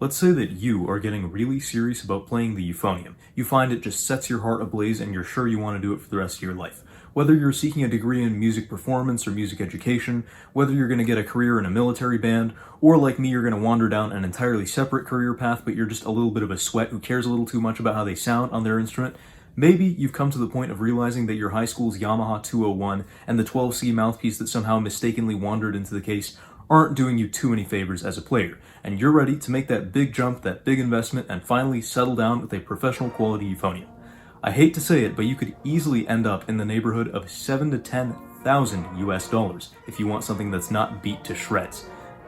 Let's say that you are getting really serious about playing the euphonium. You find it just sets your heart ablaze and you're sure you want to do it for the rest of your life. Whether you're seeking a degree in music performance or music education, whether you're going to get a career in a military band, or like me, you're going to wander down an entirely separate career path, but you're just a little bit of a sweat who cares a little too much about how they sound on their instrument, maybe you've come to the point of realizing that your high school's Yamaha 201 and the 12C mouthpiece that somehow mistakenly wandered into the case aren't doing you too many favors as a player, and you're ready to make that big jump, that big investment, and finally settle down with a professional quality euphonium. I hate to say it, but you could easily end up in the neighborhood of $7,000 to $10,000 US if you want something that's not beat to shreds.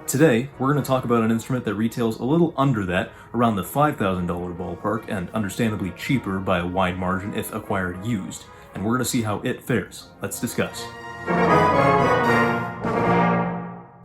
Today, we're going to talk about an instrument that retails a little under that, around the $5,000 ballpark, and understandably cheaper by a wide margin if acquired used, and we're going to see how it fares. Let's discuss.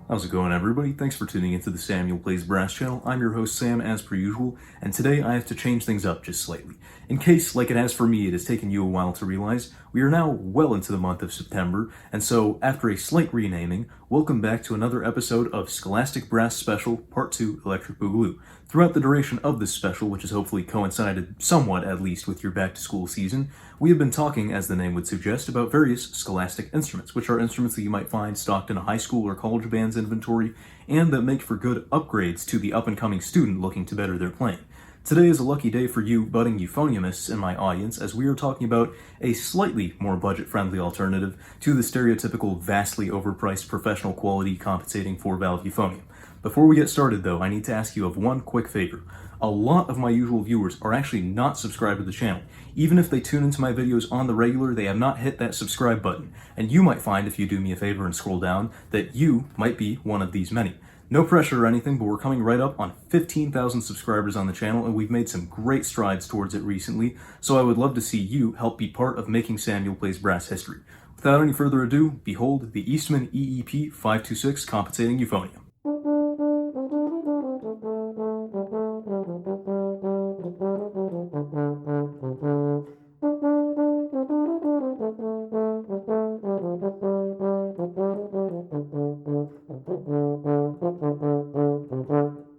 How's it going, everybody? Thanks for tuning into the Samuel Plays Brass channel. I'm your host, Sam, as per usual, and today I have to change things up just slightly. In case, like it has for me, it has taken you a while to realize, we are now well into the month of September, and so, after a slight renaming, welcome back to another episode of Scholastic Brass Special Part 2 Electric Boogaloo. Throughout the duration of this special, which has hopefully coincided somewhat at least with your back-to-school season, we have been talking, as the name would suggest, about various scholastic instruments, which are instruments that you might find stocked in a high school or college band's inventory, and that make for good upgrades to the up-and-coming student looking to better their playing. Today is a lucky day for you budding euphoniumists in my audience, as we are talking about a slightly more budget-friendly alternative to the stereotypical vastly overpriced professional quality compensating 4-valve euphonium. Before we get started though, I need to ask you of one quick favor. A lot of my usual viewers are actually not subscribed to the channel. Even if they tune into my videos on the regular, they have not hit that subscribe button. And you might find, if you do me a favor and scroll down, that you might be one of these many. No pressure or anything, but we're coming right up on 15,000 subscribers on the channel, and we've made some great strides towards it recently, so I would love to see you help be part of making Samuel Plays Brass history. Without any further ado, behold the Eastman EEP526 compensating euphonium.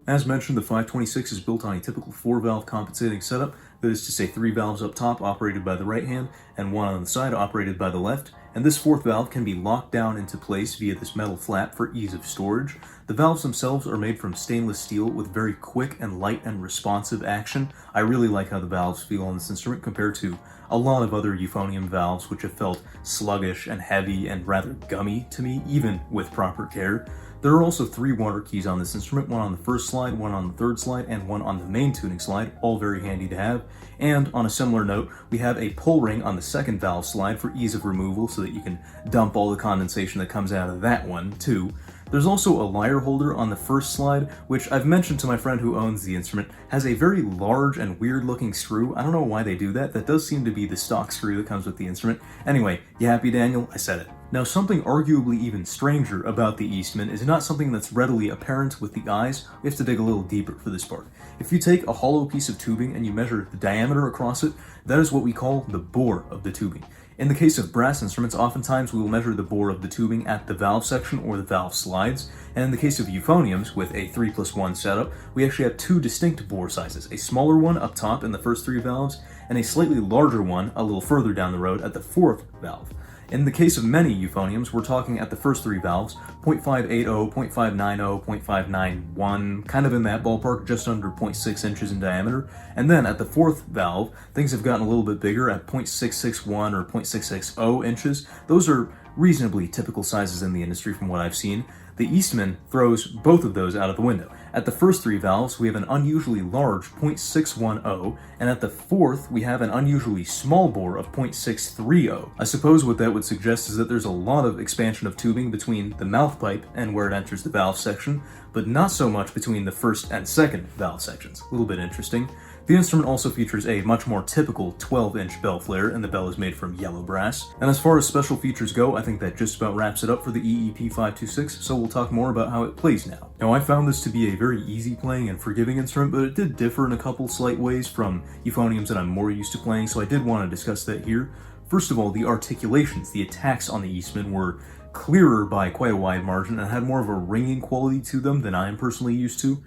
As mentioned, the 526 is built on a typical 4-valve compensating setup, that is to say 3 valves up top operated by the right hand and 1 on the side operated by the left, and this 4th valve can be locked down into place via this metal flap for ease of storage. The valves themselves are made from stainless steel with very quick and light and responsive action. I really like how the valves feel on this instrument compared to a lot of other euphonium valves which have felt sluggish and heavy and rather gummy to me, even with proper care. There are also 3 water keys on this instrument, one on the first slide, one on the third slide, and one on the main tuning slide, all very handy to have. And on a similar note, we have a pull ring on the second valve slide for ease of removal so that you can dump all the condensation that comes out of that one, too. There's also a lyre holder on the first slide, which I've mentioned to my friend who owns the instrument, has a very large and weird looking screw. I don't know why they do that. That does seem to be the stock screw that comes with the instrument. Anyway, you happy, Daniel? I said it. Now, something arguably even stranger about the Eastman is not something that's readily apparent with the eyes. We have to dig a little deeper for this part. If you take a hollow piece of tubing and you measure the diameter across it, that is what we call the bore of the tubing. In the case of brass instruments, oftentimes we will measure the bore of the tubing at the valve section or the valve slides, and in the case of euphoniums, with a 3+1 setup, we actually have 2 distinct bore sizes, a smaller one up top in the first 3 valves, and a slightly larger one a little further down the road at the 4th valve. In the case of many euphoniums, we're talking at the first 3 valves, 0.580, 0.590, 0.591, kind of in that ballpark, just under 0.6 inches in diameter. And then at the 4th valve, things have gotten a little bit bigger at 0.661 or 0.660 inches. Those are reasonably typical sizes in the industry from what I've seen. The Eastman throws both of those out of the window. At the first 3 valves, we have an unusually large 0.610, and at the 4th, we have an unusually small bore of 0.630. I suppose what that would suggest is that there's a lot of expansion of tubing between the mouth pipe and where it enters the valve section, but not so much between the first and second valve sections. A little bit interesting. The instrument also features a much more typical 12-inch bell flare, and the bell is made from yellow brass. And as far as special features go, I think that just about wraps it up for the EEP526, so we'll talk more about how it plays now. Now, I found this to be a very easy playing and forgiving instrument, but it did differ in a couple slight ways from euphoniums that I'm more used to playing, so I did want to discuss that here. First of all, the articulations, the attacks on the Eastman were clearer by quite a wide margin and had more of a ringing quality to them than I am personally used to.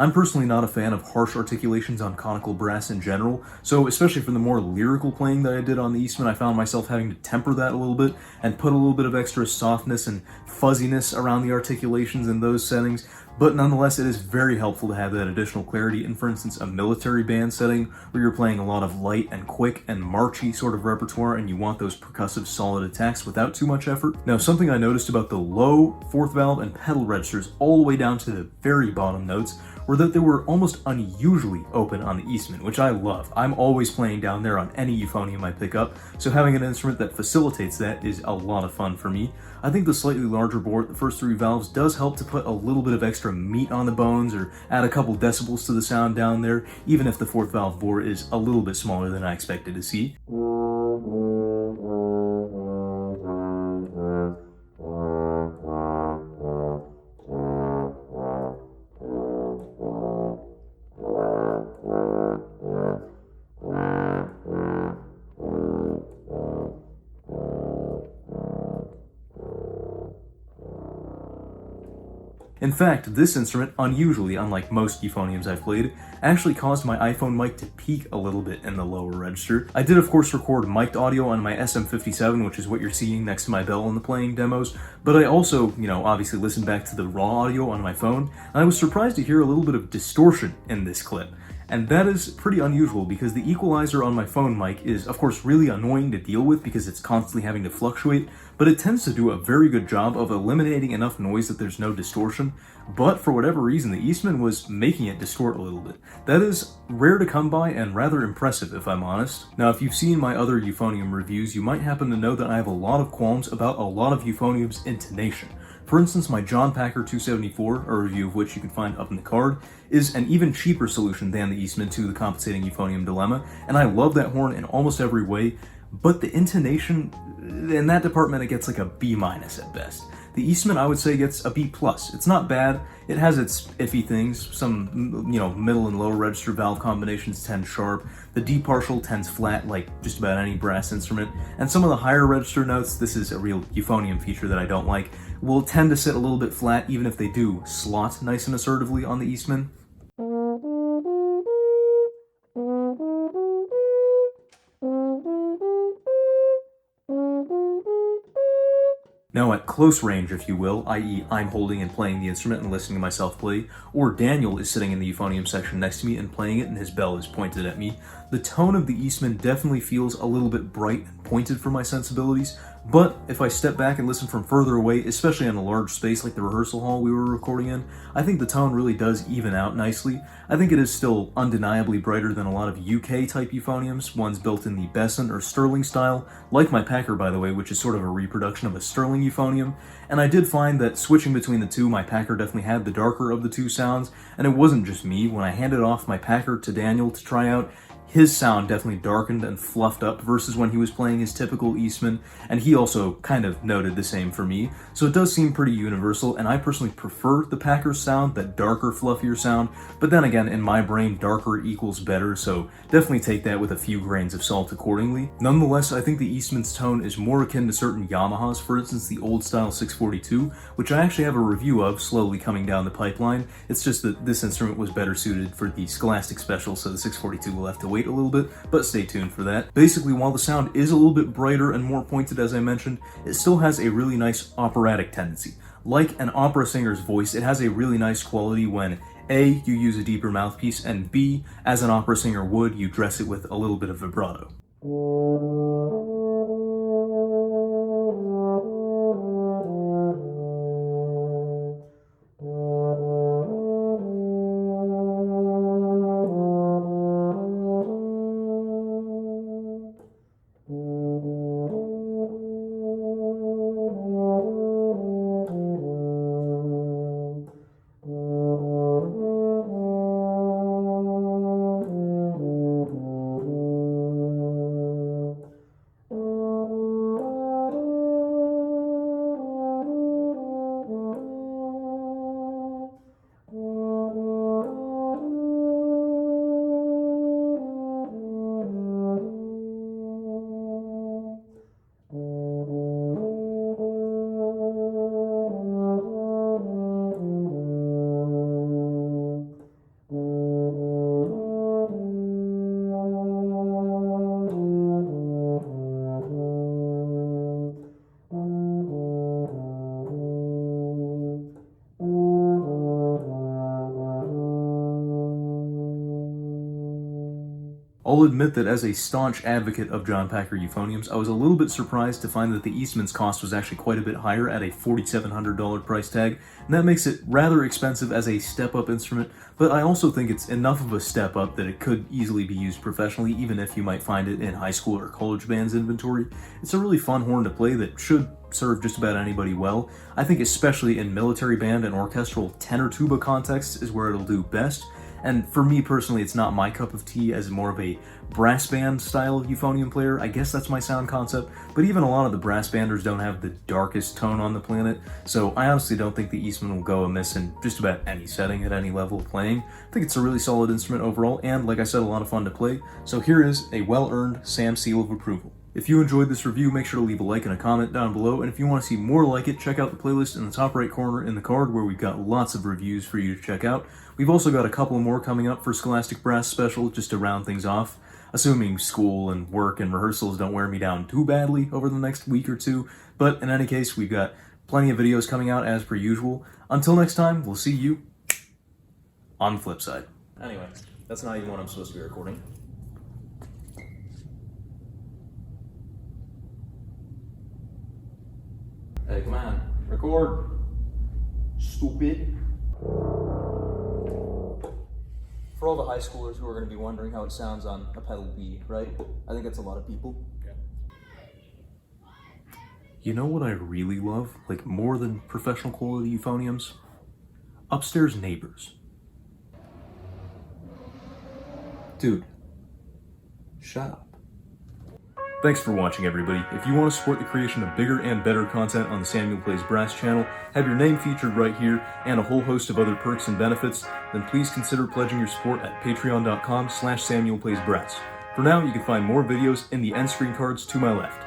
I'm personally not a fan of harsh articulations on conical brass in general, so especially for the more lyrical playing that I did on the Eastman, I found myself having to temper that a little bit and put a little bit of extra softness and fuzziness around the articulations in those settings. But nonetheless, it is very helpful to have that additional clarity in, for instance, a military band setting where you're playing a lot of light and quick and marchy sort of repertoire and you want those percussive solid attacks without too much effort. Now, something I noticed about the low fourth valve and pedal registers all the way down to the very bottom notes were that they were almost unusually open on the Eastman, which I love. I'm always playing down there on any euphonium I pick up, so having an instrument that facilitates that is a lot of fun for me. I think the slightly larger bore at the first three valves does help to put a little bit of extra meat on the bones or add a couple decibels to the sound down there, even if the fourth valve bore is a little bit smaller than I expected to see. In fact, this instrument, unusually, unlike most euphoniums I've played, actually caused my iPhone mic to peak a little bit in the lower register. I did of course record mic'd audio on my SM57, which is what you're seeing next to my bell in the playing demos, but I also, obviously listened back to the raw audio on my phone, and I was surprised to hear a little bit of distortion in this clip. And that is pretty unusual because the equalizer on my phone mic is of course really annoying to deal with because it's constantly having to fluctuate, but it tends to do a very good job of eliminating enough noise that there's no distortion. But for whatever reason, the Eastman was making it distort a little bit. That is rare to come by and rather impressive, if I'm honest. Now, if you've seen my other euphonium reviews, you might happen to know that I have a lot of qualms about a lot of euphonium's intonation. For instance, my John Packer 274, a review of which you can find up in the card, is an even cheaper solution than the Eastman to the compensating euphonium dilemma, and I love that horn in almost every way, but the intonation, in that department it gets like a B- at best. The Eastman, I would say, gets a B+. It's not bad. It has its iffy things. Some, middle and low register valve combinations tend sharp. The D partial tends flat like just about any brass instrument. And some of the higher register notes, this is a real euphonium feature that I don't like, will tend to sit a little bit flat even if they do slot nice and assertively on the Eastman. Now at close range, if you will, i.e. I'm holding and playing the instrument and listening to myself play, or Daniel is sitting in the euphonium section next to me and playing it and his bell is pointed at me, the tone of the Eastman definitely feels a little bit bright and pointed for my sensibilities, but if I step back and listen from further away, especially in a large space like the rehearsal hall we were recording in, I think the tone really does even out nicely. I think it is still undeniably brighter than a lot of UK type euphoniums, ones built in the Besson or Sterling style, like my Packer by the way, which is sort of a reproduction of a Sterling euphonium, and I did find that switching between the two, my Packer definitely had the darker of the two sounds, and it wasn't just me. When I handed off my Packer to Daniel to try out, his sound definitely darkened and fluffed up versus when he was playing his typical Eastman, and he also kind of noted the same for me, so it does seem pretty universal, and I personally prefer the Packer's sound, that darker, fluffier sound, but then again, in my brain, darker equals better, so definitely take that with a few grains of salt accordingly. Nonetheless, I think the Eastman's tone is more akin to certain Yamahas, for instance the old style 642, which I actually have a review of slowly coming down the pipeline. It's just that this instrument was better suited for the Scholastic Special, so the 642 will have to wait a little bit, but stay tuned for that. Basically, while the sound is a little bit brighter and more pointed as I mentioned, it still has a really nice operatic tendency. Like an opera singer's voice, it has a really nice quality when A, you use a deeper mouthpiece, and B, as an opera singer would, you dress it with a little bit of vibrato. I'll admit that as a staunch advocate of John Packer euphoniums, I was a little bit surprised to find that the Eastman's cost was actually quite a bit higher at a $4,700 price tag, and that makes it rather expensive as a step-up instrument, but I also think it's enough of a step up that it could easily be used professionally, even if you might find it in high school or college band's inventory. It's a really fun horn to play that should serve just about anybody well. I think especially in military band and orchestral tenor tuba contexts is where it'll do best. And for me personally, it's not my cup of tea as more of a brass band style euphonium player. I guess that's my sound concept, but even a lot of the brass banders don't have the darkest tone on the planet, so I honestly don't think the Eastman will go amiss in just about any setting at any level of playing. I think it's a really solid instrument overall, and like I said, a lot of fun to play. So here is a well-earned Sam seal of approval. If you enjoyed this review, make sure to leave a like and a comment down below, and if you want to see more like it, check out the playlist in the top right corner in the card where we've got lots of reviews for you to check out. We've also got a couple more coming up for Scholastic Brass Special just to round things off, assuming school and work and rehearsals don't wear me down too badly over the next week or two, but in any case, we've got plenty of videos coming out as per usual. Until next time, we'll see you on the flip side. Anyway, that's not even what I'm supposed to be recording. Hey, come on, record. Stupid. For all the high schoolers who are going to be wondering how it sounds on a pedal B, right? I think that's a lot of people. Yeah. You know what I really love, like more than professional quality euphoniums? Upstairs neighbors. Dude, shut up. Thanks for watching, everybody. If you want to support the creation of bigger and better content on the Samuel Plays Brass channel, have your name featured right here, and a whole host of other perks and benefits, then please consider pledging your support at patreon.com/SamuelPlaysBrass. For now, you can find more videos in the end screen cards to my left.